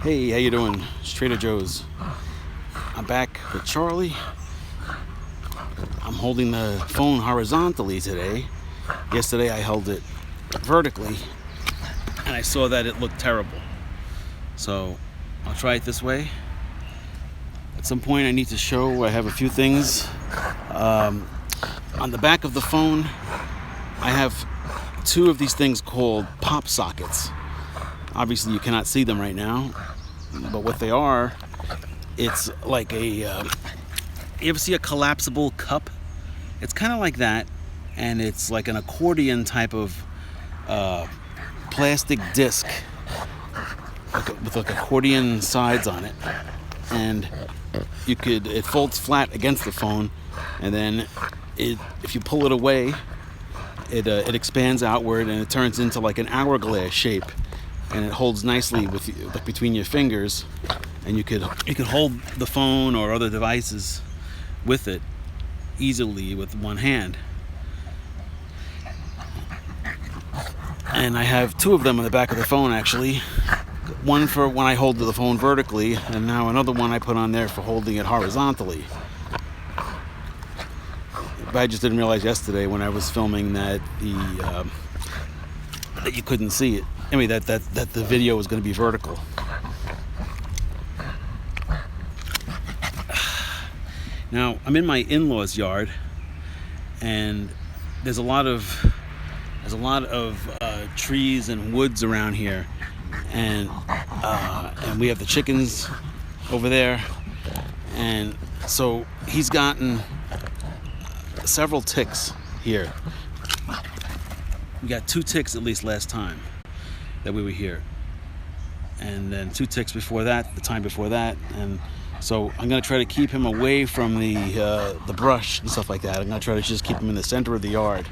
Hey, how you doing? It's Trader Joe's. I'm back with Charlie. I'm holding the phone horizontally today. Yesterday I held it vertically, and I saw that it looked terrible. So I'll try it this way. At some point I need to show I have a few things. On the back of the phone, I have two of these things called pop sockets. Obviously you cannot see them right now, but what they are, it's like you ever see a collapsible cup? It's kind of like that, and it's like an accordion type of plastic disc with like accordion sides on it, and it folds flat against the phone, and then if you pull it away, it expands outward and it turns into like an hourglass shape, and it holds nicely like between your fingers, and you could hold the phone or other devices with it easily with one hand. And I have two of them on the back of the phone, actually. One for when I hold the phone vertically, and now another one I put on there for holding it horizontally. But I just didn't realize yesterday when I was filming that that you couldn't see it. Anyway, that the video was going to be vertical. Now I'm in my in-laws' yard, and there's a lot of trees and woods around here, and we have the chickens over there, and so he's gotten several ticks here. We got 2 ticks at least last time that we were here, and then 2 ticks before that, the time before that, and so I'm going to try to keep him away from the brush and stuff like that. I'm going to try to just keep him in the center of the yard.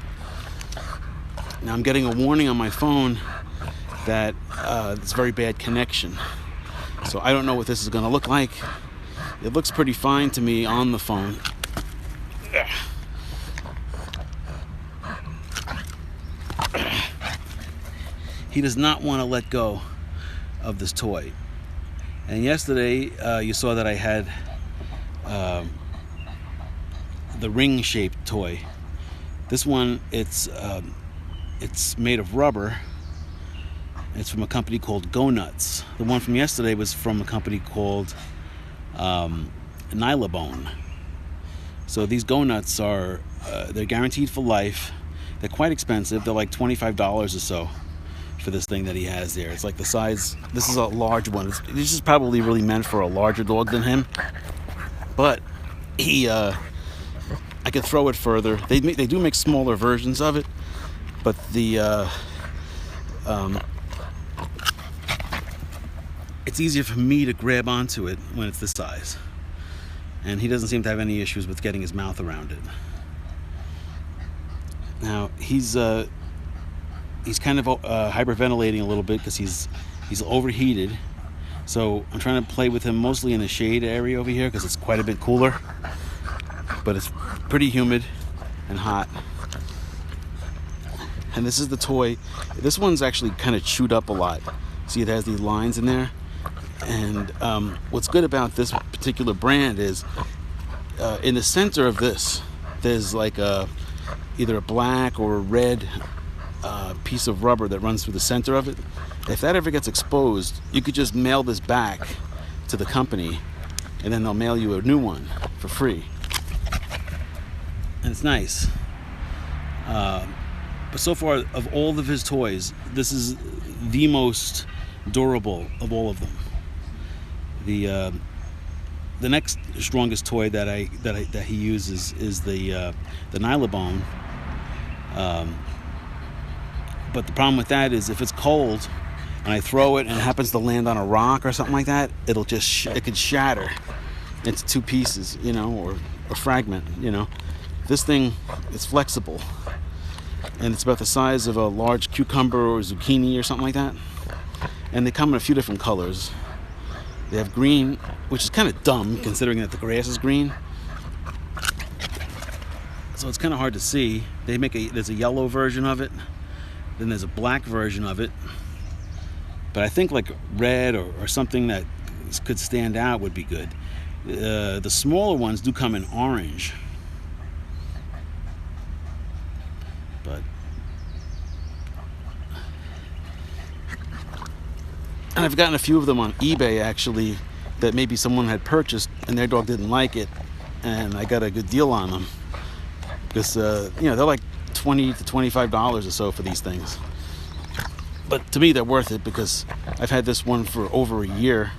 Now I'm getting a warning on my phone that it's very bad connection. So I don't know what this is going to look like. It looks pretty fine to me on the phone. He does not want to let go of this toy. And yesterday you saw that I had the ring-shaped toy. This one, it's made of rubber. It's from a company called Go Nuts. The one from yesterday was from a company called Nylabone. So these Go Nuts they're guaranteed for life. They're quite expensive. They're like $25 or so for this thing that he has there. It's like the size. This is a large one. This is probably really meant for a larger dog than him. But I could throw it further. They do make smaller versions of it, but it's easier for me to grab onto it when it's this size. And he doesn't seem to have any issues with getting his mouth around it. Now he's kind of hyperventilating a little bit because he's overheated. So I'm trying to play with him mostly in the shade area over here because it's quite a bit cooler. But it's pretty humid and hot. And this is the toy. This one's actually kind of chewed up a lot. See, it has these lines in there. And what's good about this particular brand is in the center of this, there's like either a black or a red piece of rubber that runs through the center of it. If that ever gets exposed, you could just mail this back to the company, and then they'll mail you a new one for free. And it's nice. But so far, of all of his toys, this is the most durable of all of them. The next strongest toy that he uses is the Nylabone. But the problem with that is if it's cold and I throw it and it happens to land on a rock or something like that, it could shatter into 2 pieces, or a fragment, This thing is flexible, and it's about the size of a large cucumber or zucchini or something like that. And they come in a few different colors. They have green, which is kind of dumb considering that the grass is green. So it's kind of hard to see. There's a yellow version of it. Then there's a black version of it. But I think like red or something that could stand out would be good. The smaller ones do come in orange, but and I've gotten a few of them on eBay actually that maybe someone had purchased and their dog didn't like it, and I got a good deal on them because they're like $20 to $25 or so for these things. But to me, they're worth it because I've had this one for over a year,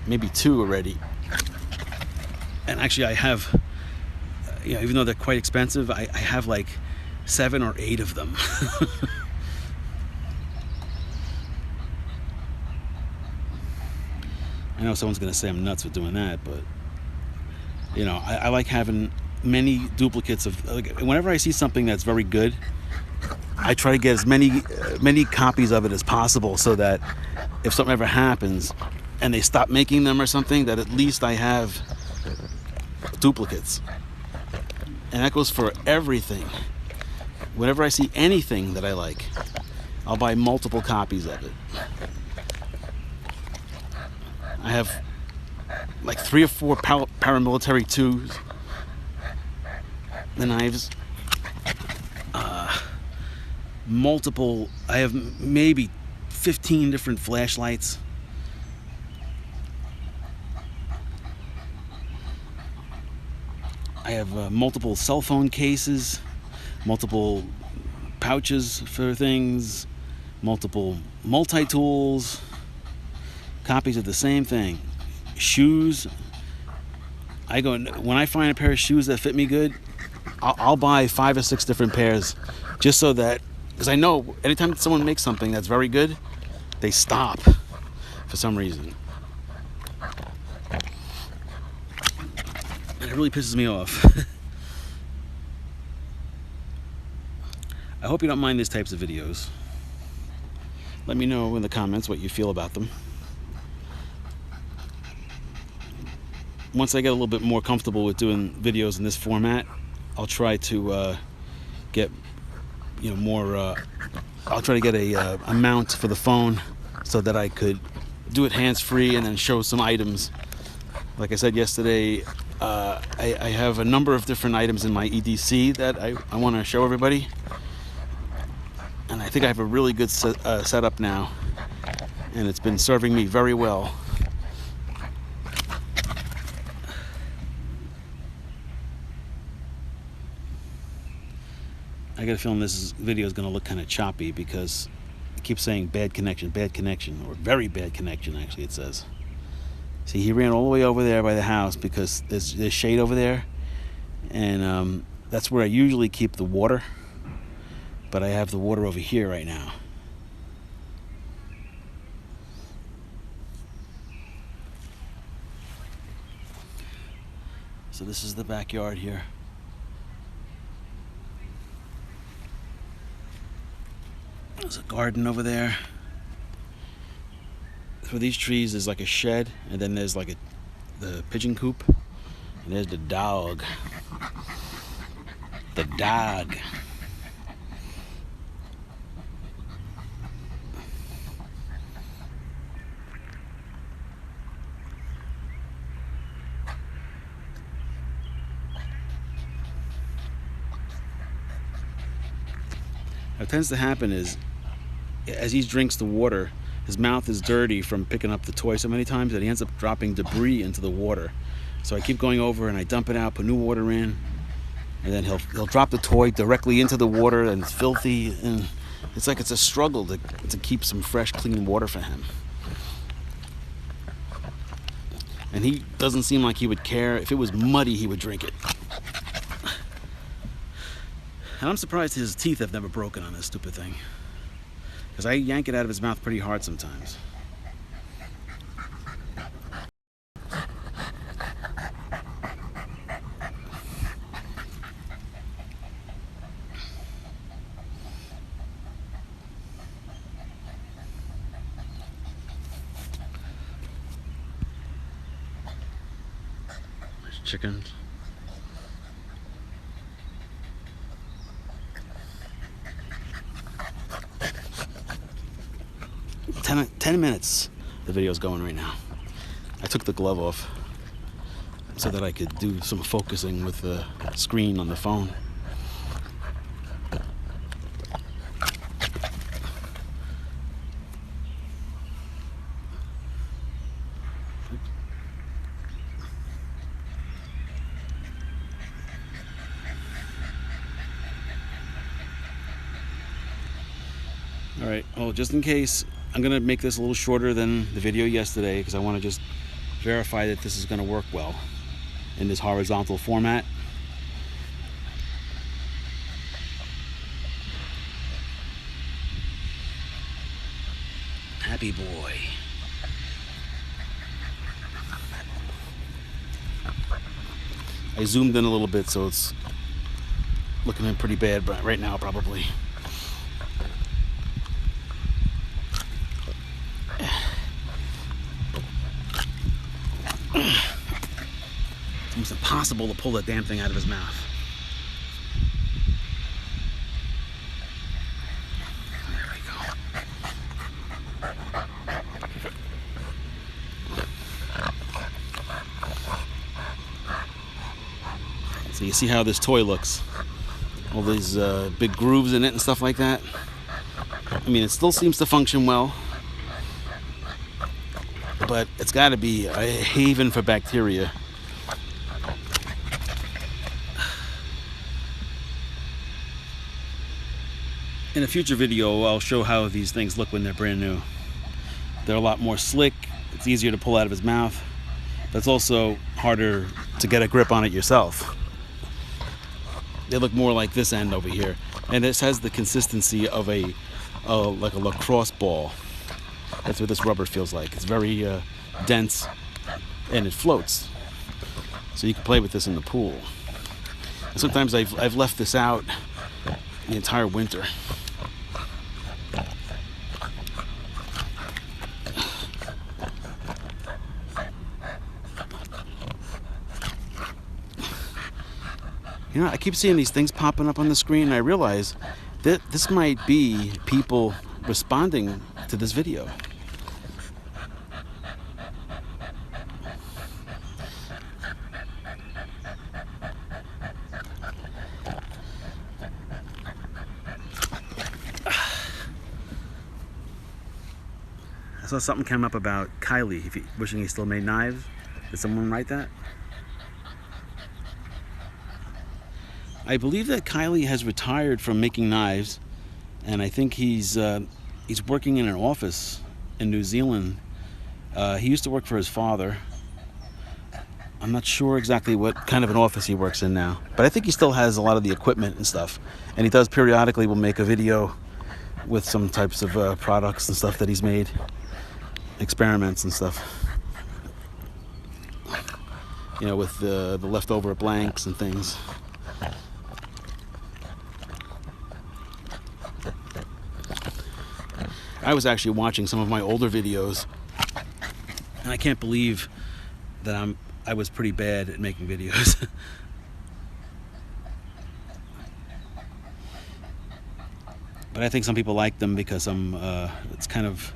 maybe 2 already. And actually, I have, even though they're quite expensive, I have like 7 or 8 of them. I know someone's going to say I'm nuts for doing that, but, I like having many duplicates of, like, whenever I see something that's very good, I try to get as many copies of it as possible so that if something ever happens and they stop making them or something, that at least I have duplicates. And that goes for everything. Whenever I see anything that I like, I'll buy multiple copies of it. I have like 3 or 4 paramilitary 2s, the knives, multiple, I have maybe 15 different flashlights. I have multiple cell phone cases, multiple pouches for things, multiple multi-tools, copies of the same thing. Shoes. When I find a pair of shoes that fit me good, I'll buy 5 or 6 different pairs just so that, because I know anytime someone makes something that's very good, they stop for some reason. And it really pisses me off. I hope you don't mind these types of videos. Let me know in the comments what you feel about them. Once I get a little bit more comfortable with doing videos in this format, I'll try to get more. I'll try to get a mount for the phone so that I could do it hands-free and then show some items. Like I said yesterday, I have a number of different items in my EDC that I want to show everybody, and I think I have a really good setup now, and it's been serving me very well. I got a feeling this video is going to look kind of choppy because it keeps saying bad connection, or very bad connection, actually, it says. See, he ran all the way over there by the house because there's shade over there, and that's where I usually keep the water, but I have the water over here right now. So this is the backyard here. There's a garden over there. For these trees, there's like a shed, and then there's like the pigeon coop, and there's the dog. The dog. What tends to happen is, as he drinks the water, his mouth is dirty from picking up the toy so many times that he ends up dropping debris into the water. So I keep going over and I dump it out, put new water in, and then he'll drop the toy directly into the water, and it's filthy, and it's like it's a struggle to keep some fresh, clean water for him. And he doesn't seem like he would care. If it was muddy, he would drink it. And I'm surprised his teeth have never broken on this stupid thing, because I yank it out of his mouth pretty hard sometimes. There's chickens. 10 minutes the video's going right now. I took the glove off so that I could do some focusing with the screen on the phone. All right, well, just in case, I'm gonna make this a little shorter than the video yesterday because I want to just verify that this is gonna work well in this horizontal format. Happy boy. I zoomed in a little bit, so it's looking pretty bad right now, probably. It's almost impossible to pull that damn thing out of his mouth. There we go. So you see how this toy looks? All these big grooves in it and stuff like that. I mean, it still seems to function well, but it's got to be a haven for bacteria. In a future video, I'll show how these things look when they're brand new. They're a lot more slick. It's easier to pull out of his mouth. But it's also harder to get a grip on it yourself. They look more like this end over here. And this has the consistency of like a lacrosse ball. That's what this rubber feels like. It's very dense and it floats. So you can play with this in the pool. And sometimes I've left this out the entire winter. You know, I keep seeing these things popping up on the screen, and I realize that this might be people responding to this video. I saw something come up about Kylie wishing he still made knives. Did someone write that? I believe that Kylie has retired from making knives, and I think he's working in an office in New Zealand. He used to work for his father. I'm not sure exactly what kind of an office he works in now, but I think he still has a lot of the equipment and stuff. And he does periodically will make a video with some types of products and stuff that he's made, experiments and stuff. You know, with the leftover blanks and things. I was actually watching some of my older videos, and I can't believe that I was pretty bad at making videos. But I think some people like them because it's kind of,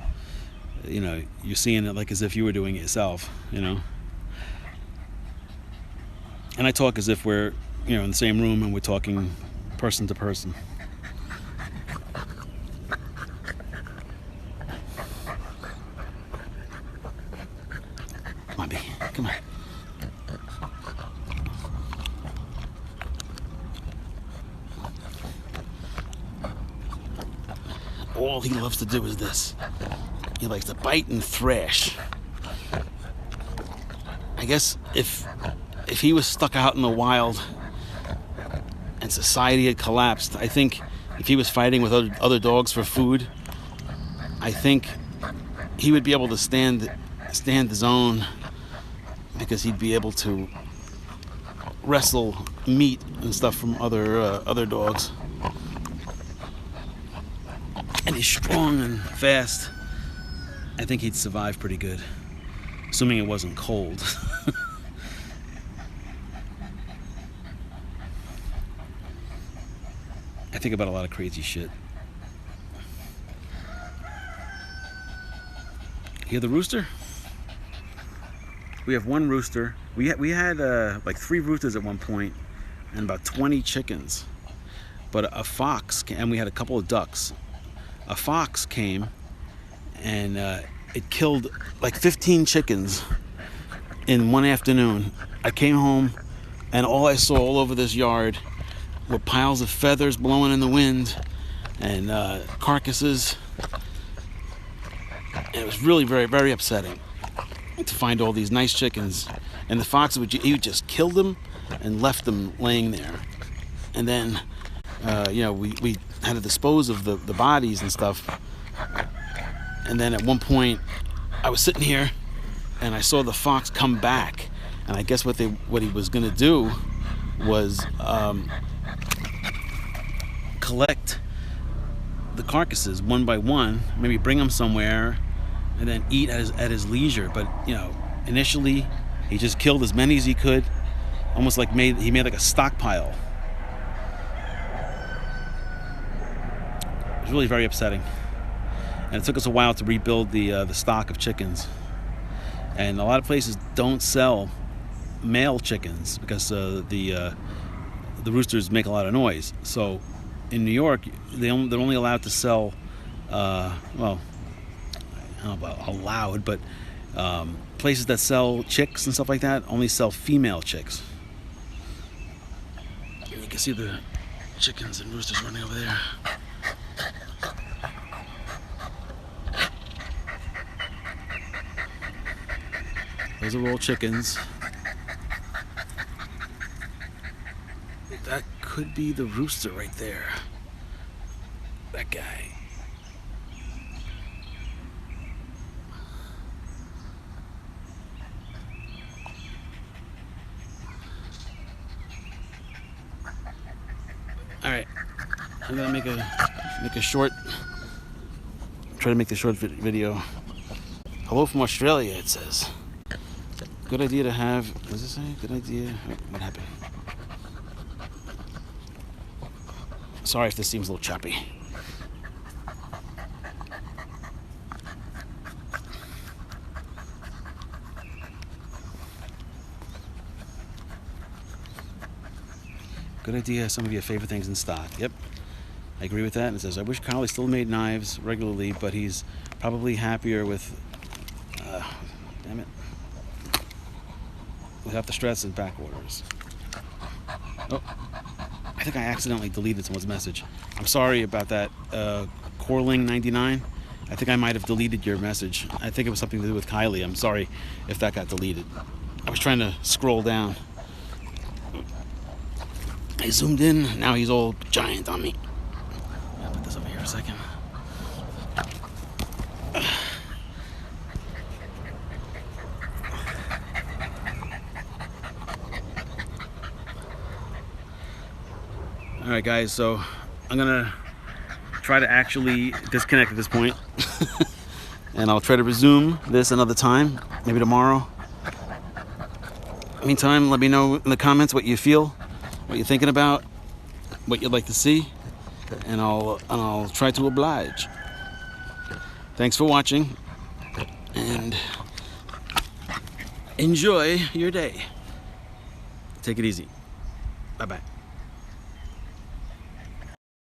you know, you're seeing it like as if you were doing it yourself, you know. And I talk as if we're, you know, in the same room and we're talking person to person. Come on, B. Come on. All he loves to do is this. He likes to bite and thrash. I guess if he was stuck out in the wild and society had collapsed, I think if he was fighting with other dogs for food, I think he would be able to stand his own, because he'd be able to wrestle meat and stuff from other dogs. And he's strong and fast. I think he'd survive pretty good, assuming it wasn't cold. I think about a lot of crazy shit. Hear the rooster? We have one rooster. We had like 3 roosters at one point and about 20 chickens. But a fox came, and we had a couple of ducks. A fox came and it killed like 15 chickens in one afternoon. I came home and all I saw all over this yard were piles of feathers blowing in the wind and carcasses. And it was really very, very upsetting to find all these nice chickens. And the fox would just kill them and left them laying there. And then, we had to dispose of the bodies and stuff. And then at one point, I was sitting here and I saw the fox come back. And I guess what he was going to do was collect the carcasses one by one, maybe bring them somewhere, and then eat at his leisure. But initially he just killed as many as he could, almost like he made like a stockpile. It was really very upsetting, and it took us a while to rebuild the stock of chickens. And a lot of places don't sell male chickens because the roosters make a lot of noise. So in New York, they're only allowed to sell, I don't know about allowed, but places that sell chicks and stuff like that only sell female chicks. You can see the chickens and roosters running over there. Those are all chickens. That could be the rooster right there. That guy. All right, I'm gonna make a short. Try to make the short video. Hello from Australia, it says. Good idea to have. What does it say? Good idea. Oh, what happened? Sorry if this seems a little choppy. Good idea. Some of your favorite things in stock. Yep, I agree with that. And it says, I wish Carly still made knives regularly, but he's probably happier with. Damn it. Without the stress and back orders. Oh, I think I accidentally deleted someone's message. I'm sorry about that. Corling99. I think I might have deleted your message. I think it was something to do with Kylie. I'm sorry if that got deleted. I was trying to scroll down. I zoomed in. Now he's all giant on me. I'll put this over here a second. Alright guys, so I'm gonna try to actually disconnect at this point. And I'll try to resume this another time, maybe tomorrow. Meantime, let me know in the comments what you feel, what you're thinking about, what you'd like to see, and I'll try to oblige. Thanks for watching, and enjoy your day. Take it easy. Bye-bye.